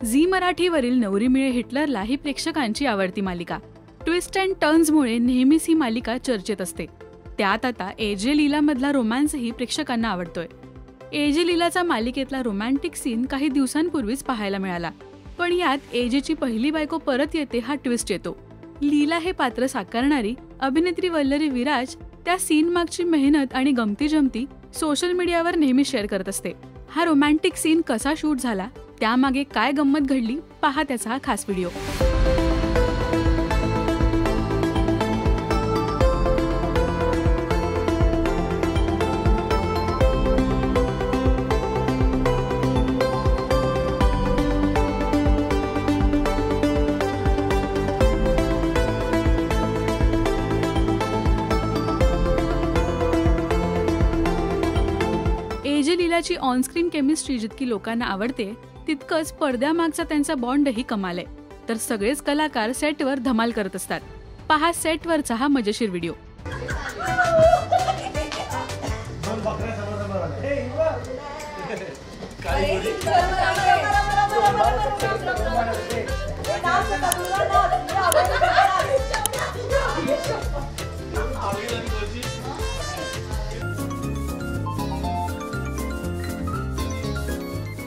Zee मराठीवरील Navri Mile हिटलरला ही प्रेक्षकांची आवडती मालिका. ट्विस्ट अँड टर्न्समुळे नेहमीच ही मालिका चर्चेत असते. त्यात आता एजे लीलामधला रोमॅन्सही प्रेक्षकांना आवडतोय. एजे लीलाचा मालिकेतला रोमॅन्टिक सीन काही दिवसांपूर्वीच पाहायला मिळाला. पण यात एजेची पहिली बायको परत येते हा ट्विस्ट येतो. लीला हे पात्र साकारणारी अभिनेत्री वल्लरी विराज त्या सीन मागची मेहनत आणि गमती जमती सोशल मीडियावर नेहमी शेअर करत असते. हा रोमॅन्टिक सीन कसा शूट झाला, त्यामागे काय गंमत घडली, पहा त्याचा हा खास व्हिडिओ. एजे लीलाची ऑनस्क्रीन केमिस्ट्री जितकी लोकांना आवडते, तितकंच पडद्यामागचा त्यांचा बॉन्डही कमाल आहे. तर सगळेच कलाकार सेटवर धमाल करत असतात. पहा सेटवरचा हा मजेशीर व्हिडिओ.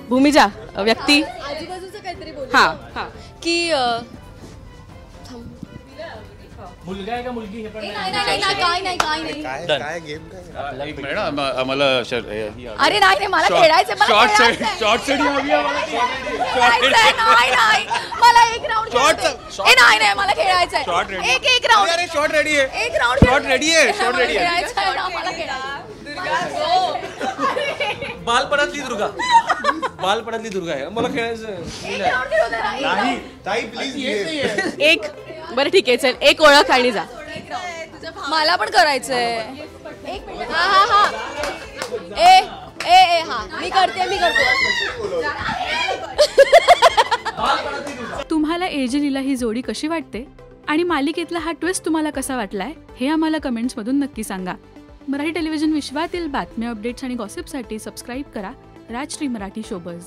भूमिजा व्यक्ती आजूबाजूचं काहीतरी बोल. हा हा की मुलगा आहे का मुलगी हे पण काय नाही काय गेम काय मॅडम आम्हाला अरे नाही मला खेळायचं शॉर्ट सेट हवी आहे मला एक राऊंड नाही मला खेळायचं एक राऊंड अरे शॉर्ट रेडी आहे एक राऊंड शॉर्ट रेडी आहे मला खेळायचं. बालपणातली दुर्गा आहे मला खेळायचं नाही ताई प्लीज एक बरं ठीक आहे, चल एक ओळख आणि जा. मला पण करायचंय. एक मिनिट. हा ए हा मी करते तुम्हाला एजे लीला ही जोडी कशी वाटते आणि मालिकेतला हा ट्विस्ट तुम्हाला कसा वाटलाय हे आम्हाला कमेंट्समधून नक्की सांगा. मराठी टेलिव्हिजन विश्वातील बातम्या, अपडेट्स आणि गॉसिपसाठी सबस्क्राईब करा राजश्री मराठी शोबज.